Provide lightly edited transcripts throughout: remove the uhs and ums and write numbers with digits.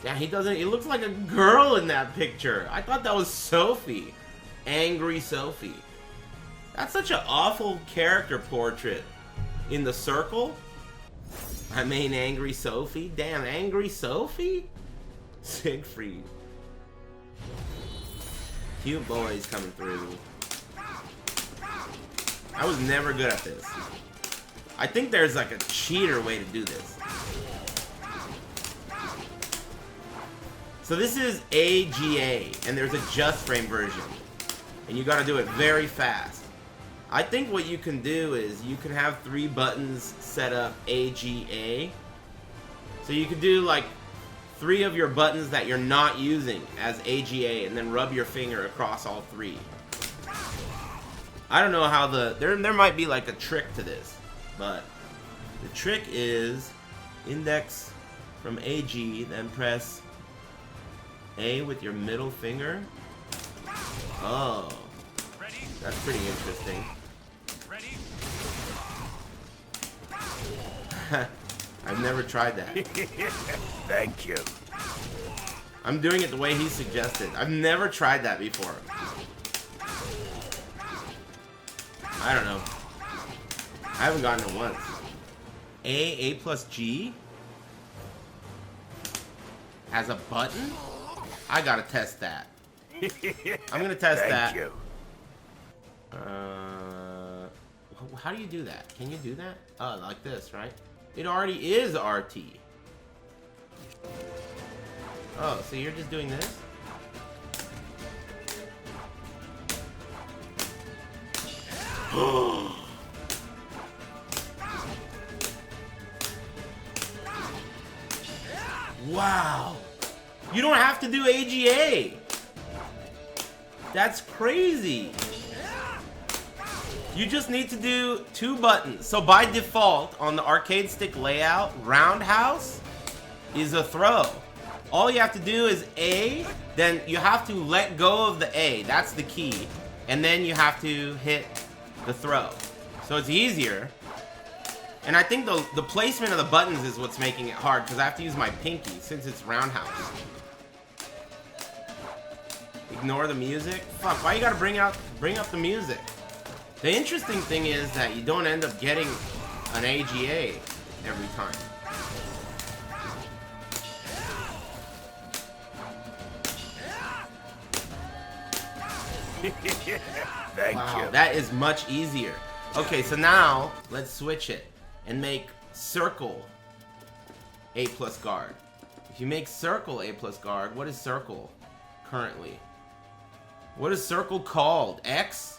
Yeah, he doesn't. He looks like a girl in that picture. I thought that was Sophie. Angry Sophie. That's such an awful character portrait. In the circle? I mean, Angry Sophie? Damn, Angry Sophie? Siegfried. Cute boys coming through. I was never good at this. I think there's like a cheater way to do this. So this is agA, and there's a just frame version. And you gotta do it very fast. I think what you can do is you can have 3 buttons set up agA. So you could do like 3 of your buttons that you're not using as agA, and then rub your finger across all 3. I don't know how there might be like a trick to this, but the trick is index from agA, then press A with your middle finger. Oh, that's pretty interesting. I've never tried that. Thank you. I'm doing it the way he suggested. I've never tried that before. I don't know. I haven't gotten it once. A plus G has a button? I gotta test that. I'm gonna test that. Thank you. How do you do that? Can you do that? Oh, like this, right? It already is RT. Oh, so you're just doing this? Wow. You don't have to do agA. That's crazy. You just need to do 2 buttons. So by default, on the arcade stick layout, roundhouse is a throw. All you have to do is A, then you have to let go of the A. That's the key. And then you have to hit the throw. So it's easier. And I think the placement of the buttons is what's making it hard, because I have to use my pinky since it's roundhouse. Ignore the music? Fuck, why you gotta bring up the music? The interesting thing is that you don't end up getting an agA every time. Thank Wow, you. that is much easier. Okay, so now let's switch it and make circle A plus guard. If you make circle A plus guard, what is circle currently? What is circle called? X?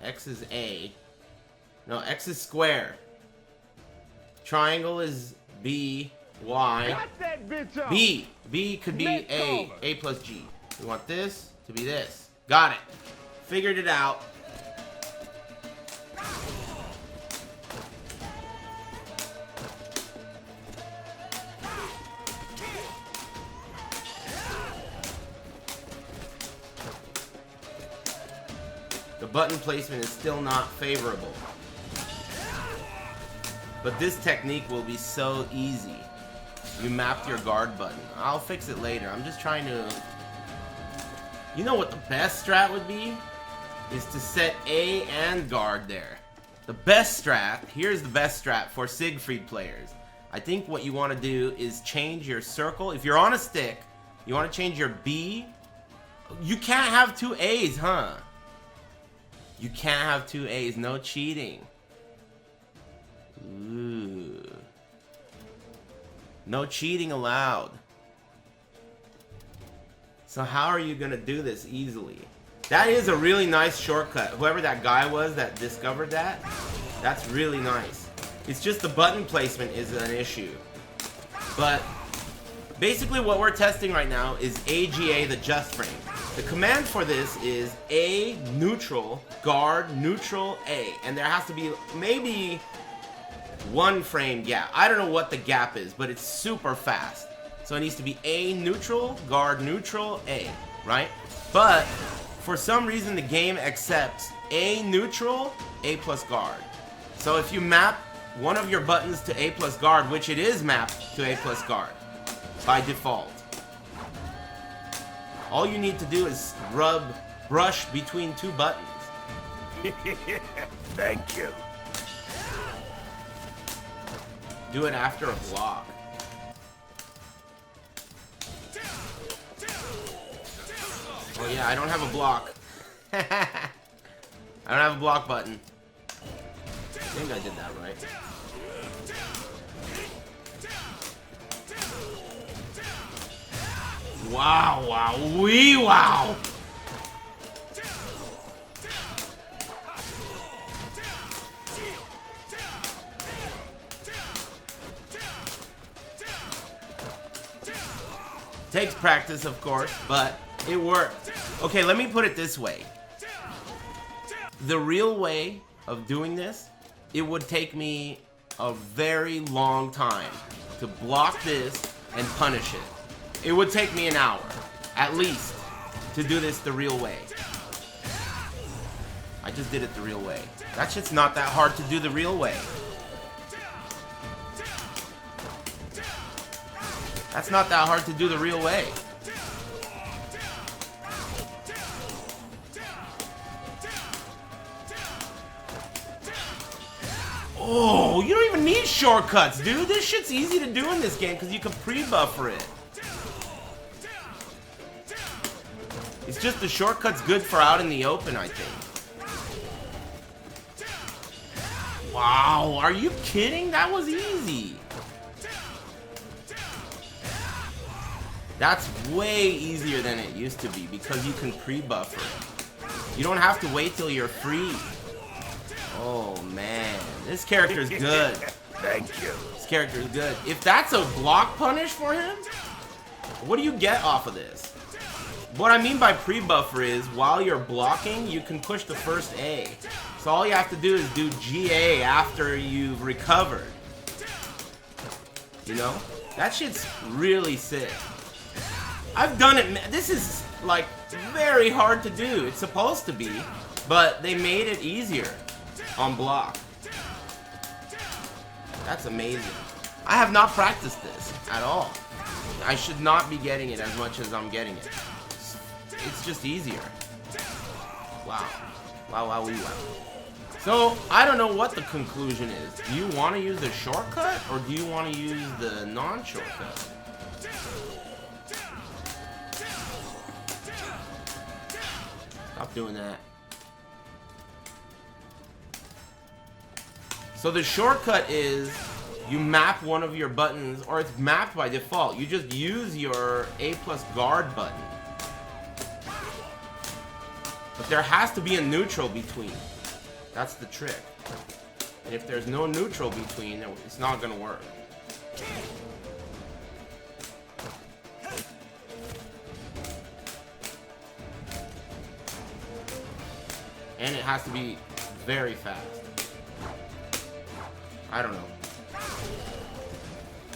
X is A. No, X is square. Triangle is B, Y. B. B could be A. A plus G. We want this to be this. Got it. Figured it out. The button placement is still not favorable. But this technique will be so easy. You mapped your guard button. I'll fix it later. I'm just trying to... You know what the best strat would be? Is to set A and guard there. The best strat, here's the best strat for Siegfried players. I think what you want to do is change your circle. If you're on a stick, you want to change your B. You can't have 2 A's, huh? You can't have 2 A's, no cheating. Ooh. No cheating allowed. So how are you gonna do this easily? That is a really nice shortcut. Whoever that guy was that discovered that, that's really nice. It's just the button placement is an issue. But basically what we're testing right now is agA, the just frame. The command for this is A neutral, guard neutral A. And there has to be maybe 1 frame gap. I don't know what the gap is, but it's super fast. So it needs to be A neutral, guard neutral, A, right? But for some reason the game accepts A neutral, A plus guard. So if you map one of your buttons to A plus guard, which it is mapped to A plus guard by default. All you need to do is brush between two buttons. Thank you. Do it after a block. Oh yeah, I don't have a block. I don't have a block button. I think I did that right. Wow, wow, wee wow! Takes practice, of course, but it worked. Okay, let me put it this way. The real way of doing this, it would take me a very long time to block this and punish it. It would take me an hour, at least, to do this the real way. I just did it the real way. That shit's not that hard to do the real way. That's not that hard to do the real way. Oh, you don't even need shortcuts, dude. This shit's easy to do in this game because you can pre-buffer it. It's just the shortcut's good for out in the open, I think. Wow, are you kidding? That was easy. That's way easier than it used to be because you can pre-buffer it. You don't have to wait till you're free. Oh man, this character is good. Thank you. This character is good. If that's a block punish for him, what do you get off of this? What I mean by pre-buffer is while you're blocking, you can push the first A. So all you have to do is do GA after you've recovered. You know? That shit's really sick. I've done it. This is like very hard to do. It's supposed to be, but they made it easier on block. That's amazing. I have not practiced this at all. I should not be getting it as much as I'm getting it. It's just easier. Wow. Wow, wow, wow. So, I don't know what the conclusion is. Do you want to use the shortcut or do you want to use the non-shortcut? Stop doing that. So the shortcut is you map one of your buttons, or it's mapped by default. You just use your A plus guard button. But there has to be a neutral between. That's the trick. And if there's no neutral between, it's not gonna work. And it has to be very fast. I don't know.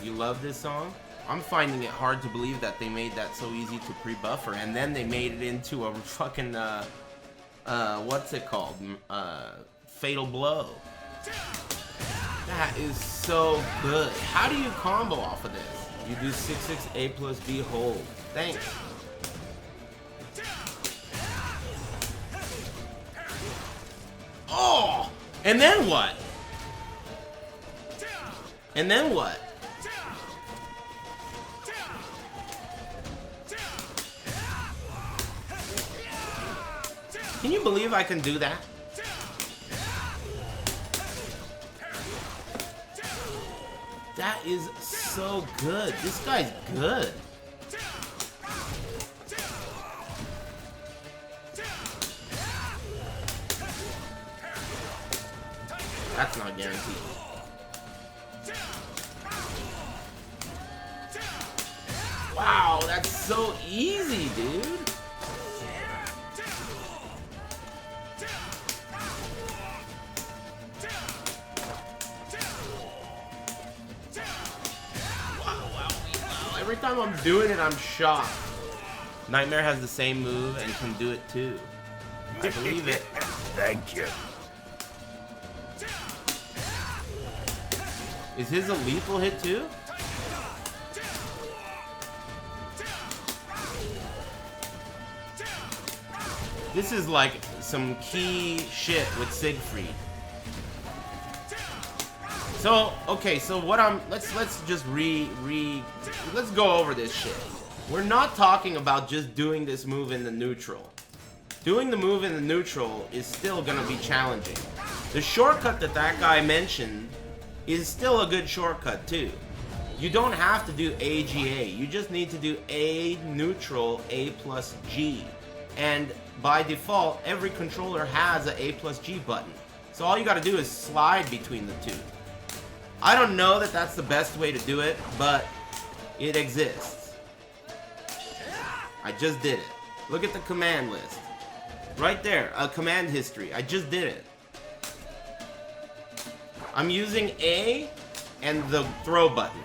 You love this song? I'm finding it hard to believe that they made that so easy to pre-buffer, and then they made it into a fucking, what's it called? Fatal blow. That is so good. How do you combo off of this? You do 6-6 A plus B hold. Thanks. Oh! And then what? And then what? Can you believe I can do that? That is so good. This guy's good. That's not guaranteed. Wow, that's so easy, dude. Wow. Every time I'm doing it, I'm shocked. Nightmare has the same move and can do it too. I believe it. Thank you. Is his a lethal hit too? This is like some key shit with Siegfried. So, okay, so what let's just let's go over this shit. We're not talking about just doing this move in the neutral. Doing the move in the neutral is still gonna be challenging. The shortcut that guy mentioned is still a good shortcut too. You don't have to do agA. You just need to do A neutral A plus G. And by default, every controller has a A plus G button. So all you gotta do is slide between the two. I don't know that that's the best way to do it, but it exists. I just did it. Look at the command list. Right there, a command history. I just did it. I'm using A and the throw button.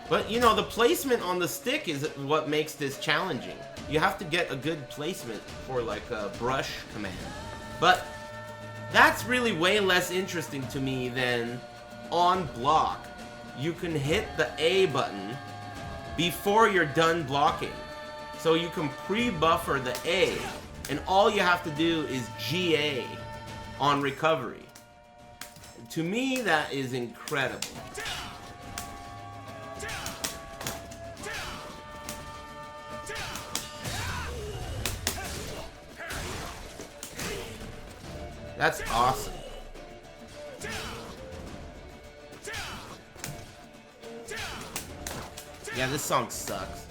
But, you know, the placement on the stick is what makes this challenging. You have to get a good placement for, like, a brush command. But that's really way less interesting to me than on block. You can hit the A button before you're done blocking. So you can pre-buffer the A, and all you have to do is GA on recovery. To me, that is incredible. That's awesome. Yeah, this song sucks.